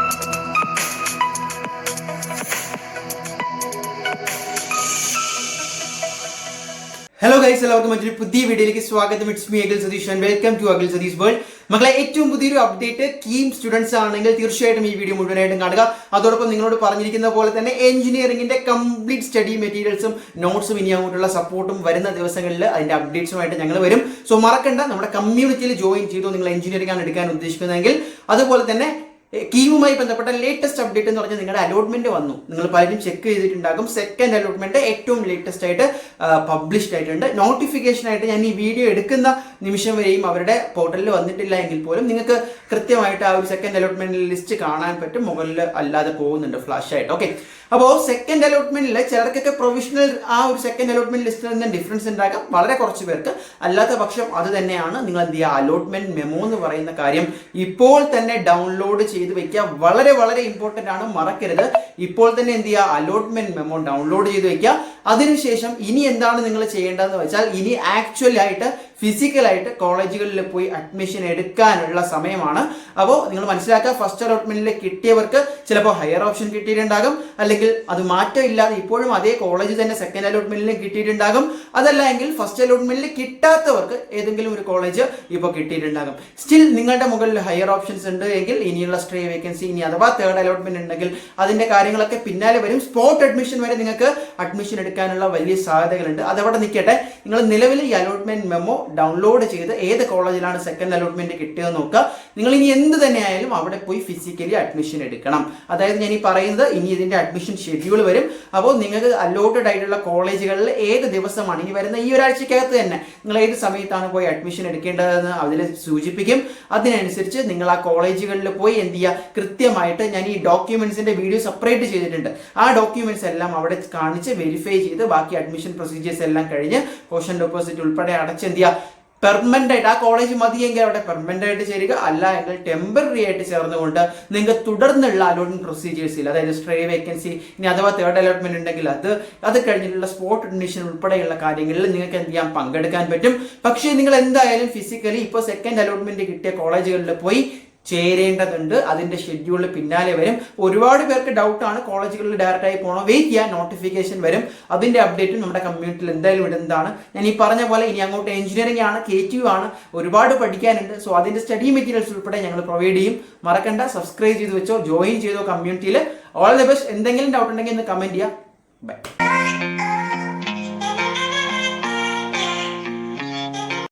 Hello guys, എല്ലാവർക്കും മറ്റൊരു പുതിയ വീഡിയോയിലേക്ക് സ്വാഗതം. It's me Akhil Satheesh and welcome to Akhil Satheesh world. മക്കളെ, ഏറ്റവും പുതിയൊരു അപ്ഡേറ്റ്. കീം സ്റ്റുഡൻസ് ആണെങ്കിൽ തീർച്ചയായിട്ടും ഈ വീഡിയോ മുഴുവനായിട്ടും കാണുക. അതോടൊപ്പം നിങ്ങളോട് പറഞ്ഞിരിക്കുന്ന പോലെ തന്നെ എഞ്ചിനീയറിംഗിന്റെ കംപ്ലീറ്റ് സ്റ്റഡി മെറ്റീരിയൽസും നോട്ട്സും ഇനി അങ്ങോട്ടുള്ള സപ്പോർട്ടും വരുന്ന ദിവസങ്ങളിൽ അതിന്റെ അപ്ഡേറ്റ്സുമായിട്ട് ഞങ്ങൾ വരും. സോ മറക്കണ്ട, നമ്മുടെ കമ്മ്യൂണിറ്റിയിൽ ജോയിൻ ചെയ്തു. നിങ്ങൾ എഞ്ചിനീയറിംഗ് ആണ് എടുക്കാൻ ഉദ്ദേശിക്കുന്നതെങ്കിൽ. അതുപോലെ തന്നെ കീമുമായി ബന്ധപ്പെട്ട ലേറ്റസ്റ്റ് അപ്ഡേറ്റ് എന്ന് പറഞ്ഞാൽ നിങ്ങളുടെ അലോട്ട്മെന്റ് വന്നു. നിങ്ങൾ പലരും ചെക്ക് ചെയ്തിട്ടുണ്ടാകും. സെക്കൻഡ് അലോട്ട്മെന്റ് ഏറ്റവും ലേറ്റസ്റ്റ് ആയിട്ട് പബ്ലിഷ്ഡ് ആയിട്ടുണ്ട്. നോട്ടിഫിക്കേഷൻ ആയിട്ട് ഞാൻ ഈ വീഡിയോ എടുക്കുന്ന നിമിഷം വരെയും അവരുടെ പോർട്ടലിൽ വന്നിട്ടില്ല എങ്കിൽ പോലും നിങ്ങൾക്ക് കൃത്യമായിട്ട് ആ ഒരു സെക്കൻഡ് അലോട്ട്മെന്റ് ലിസ്റ്റ് കാണാൻ പറ്റും. മുകളിൽ അല്ലാതെ പോകുന്നുണ്ട് ഫ്ലാഷ് ആയിട്ട്. ഓക്കെ, അപ്പോൾ സെക്കൻഡ് അലോട്ട്മെന്റിൽ ചിലർക്കൊക്കെ പ്രൊവിഷണൽ ആ ഒരു സെക്കൻഡ് അലോട്ട്മെന്റ് ലിസ്റ്റിൽ നിന്ന് ഡിഫറൻസ് ഉണ്ടാകാം, വളരെ കുറച്ച് പേർക്ക്. അല്ലാത്ത പക്ഷം അത് തന്നെയാണ്. നിങ്ങൾ എന്ത് ചെയ്യുക, അലോട്ട്മെന്റ് മെമോ എന്ന് പറയുന്ന കാര്യം ഇപ്പോൾ തന്നെ ഡൗൺലോഡ് ചെയ്ത് വെക്കുക. വളരെ വളരെ ഇമ്പോർട്ടന്റ് ആണ്, മറക്കരുത്. ഇപ്പോൾ തന്നെ എന്ത് ചെയ്യുക, അലോട്ട്മെന്റ് മെമോ ഡൗൺലോഡ് ചെയ്ത് വെക്കുക. അതിനുശേഷം ഇനി എന്താണ് നിങ്ങൾ ചെയ്യേണ്ടതെന്ന് വെച്ചാൽ, ഇനി ആക്ച്വലി ആയിട്ട് ഫിസിക്കലായിട്ട് കോളേജുകളിൽ പോയി അഡ്മിഷൻ എടുക്കാനുള്ള സമയമാണ്. അപ്പോൾ നിങ്ങൾ മനസ്സിലാക്കുക, ഫസ്റ്റ് അലോട്ട്മെന്റിൽ കിട്ടിയവർക്ക് ചിലപ്പോൾ ഹയർ ഓപ്ഷൻ കിട്ടിയിട്ടുണ്ടാകും, അല്ലെങ്കിൽ അത് മാറ്റമില്ലാതെ ഇപ്പോഴും അതേ കോളേജ് തന്നെ സെക്കൻഡ് അലോട്ട്മെന്റിലും കിട്ടിയിട്ടുണ്ടാകും. അതല്ല എങ്കിൽ ഫസ്റ്റ് അലോട്ട്മെന്റിൽ കിട്ടാത്തവർക്ക് ഏതെങ്കിലും ഒരു കോളേജ് ഇപ്പോൾ കിട്ടിയിട്ടുണ്ടാകും. സ്റ്റിൽ നിങ്ങളുടെ മുകളിൽ ഹയർ ഓപ്ഷൻസ് ഉണ്ട് എങ്കിൽ ഇനിയുള്ള സ്ട്രേ വേക്കൻസി, ഇനി അഥവാ തേർഡ് അലോട്ട്മെന്റ് ഉണ്ടെങ്കിൽ അതിന്റെ കാര്യങ്ങളൊക്കെ പിന്നാലെ വരും. സ്പോട്ട് അഡ്മിഷൻ വരെ നിങ്ങൾക്ക് അഡ്മിഷൻ എടുക്കാനുള്ള വലിയ സാധ്യതകളുണ്ട്. അതവിടെ നിൽക്കട്ടെ, നിങ്ങൾ നിലവിൽ ഈ അലോട്ട്മെന്റ് മെമ്മോ ഡൗൺലോഡ് ചെയ്ത് ഏത് കോളേജിലാണ് സെക്കൻഡ് അലോട്ട്മെന്റ് കിട്ടിയതെന്ന് നോക്കുക. നിങ്ങൾ ഇനി എന്ത് തന്നെ ആയാലും അവിടെ പോയി ഫിസിക്കലി അഡ്മിഷൻ എടുക്കണം. അതായത് ഞാൻ ഈ പറയുന്നത്, ഇനി ഇതിന്റെ അഡ്മിഷൻ ഷെഡ്യൂൾ വരും. അപ്പോൾ നിങ്ങൾക്ക് അലോട്ടഡ് ആയിട്ടുള്ള കോളേജുകളിൽ ഏത് ദിവസമാണ് ഇനി വരുന്ന ഈ ഒരാഴ്ചക്കകത്ത് തന്നെ നിങ്ങൾ ഏത് സമയത്താണ് പോയി അഡ്മിഷൻ എടുക്കേണ്ടതെന്ന് അതിൽ സൂചിപ്പിക്കും. അതിനനുസരിച്ച് നിങ്ങൾ ആ കോളേജുകളിൽ പോയി എന്ത് ചെയ്യുക, കൃത്യമായിട്ട് ഞാൻ ഈ ഡോക്യുമെന്റ്സിന്റെ വീഡിയോ സെപ്പറേറ്റ് ചെയ്തിട്ടുണ്ട്. ആ ഡോക്യുമെന്റ്സ് എല്ലാം അവിടെ കാണിച്ച് വെരിഫൈ ചെയ്ത് ബാക്കി അഡ്മിഷൻ പ്രൊസീജിയേഴ്സ് എല്ലാം കഴിഞ്ഞ് കോഷൻ ഡെപ്പോസിറ്റ് ഉൾപ്പെടെ അടച്ച് എന്ത് ചെയ്യുക, പെർമനന്റ് ആയിട്ട് ആ കോളേജ് മതിയെങ്കിൽ അവിടെ പെർമനന്റ് ആയിട്ട് ചേരുക. അല്ല എങ്കിൽ ടെമ്പററി ആയിട്ട് ചേർന്നുകൊണ്ട് നിങ്ങൾക്ക് തുടർന്നുള്ള അലോട്ട്മെന്റ് പ്രൊസീജിയേഴ്സിൽ, അതായത് സ്ട്രേ വേക്കൻസി, ഇനി അഥവാ തേർഡ് അലോട്ട്മെന്റ് ഉണ്ടെങ്കിൽ അത് കഴിഞ്ഞിട്ടുള്ള സ്പോട്ട് അഡ്മിഷൻ ഉൾപ്പെടെയുള്ള കാര്യങ്ങളിൽ നിങ്ങൾക്ക് എന്ത് ചെയ്യാൻ, പങ്കെടുക്കാൻ പറ്റും. പക്ഷേ നിങ്ങൾ എന്തായാലും ഫിസിക്കലി ഇപ്പോൾ സെക്കൻഡ് അലോട്ട്മെന്റ് കിട്ടിയ കോളേജുകളിൽ പോയി ചേരേണ്ടതുണ്ട്. അതിന്റെ ഷെഡ്യൂൾ പിന്നാലെ വരും. ഒരുപാട് പേർക്ക് ഡൗട്ടാണ്, കോളേജുകളിൽ ഡയറക്റ്റ് ആയി പോകണോ, വെയിറ്റ് ചെയ്യാൻ, നോട്ടിഫിക്കേഷൻ വരും. അതിന്റെ അപ്ഡേറ്റും നമ്മുടെ കമ്മ്യൂണിറ്റിയിൽ എന്തായാലും ഇടുന്നതാണ്. ഞാൻ ഈ പറഞ്ഞ പോലെ ഇനി അങ്ങോട്ട് എഞ്ചിനീയറിംഗ് ആണ്, KTU ആണ്, ഒരുപാട് പഠിക്കാനുണ്ട്. സോ അതിന്റെ സ്റ്റഡി മെറ്റീരിയൽസ് ഉൾപ്പെടെ ഞങ്ങൾ പ്രൊവൈഡ് ചെയ്യും. മറക്കണ്ട, സബ്സ്ക്രൈബ് ചെയ്ത് വെച്ചോ, ജോയിൻ ചെയ്തോ കമ്മ്യൂണിറ്റിയിൽ. All the best. എന്തെങ്കിലും ഡൗട്ട് ഉണ്ടെങ്കിൽ ഒന്ന് കമന്റ് ചെയ്യുക. ബൈ.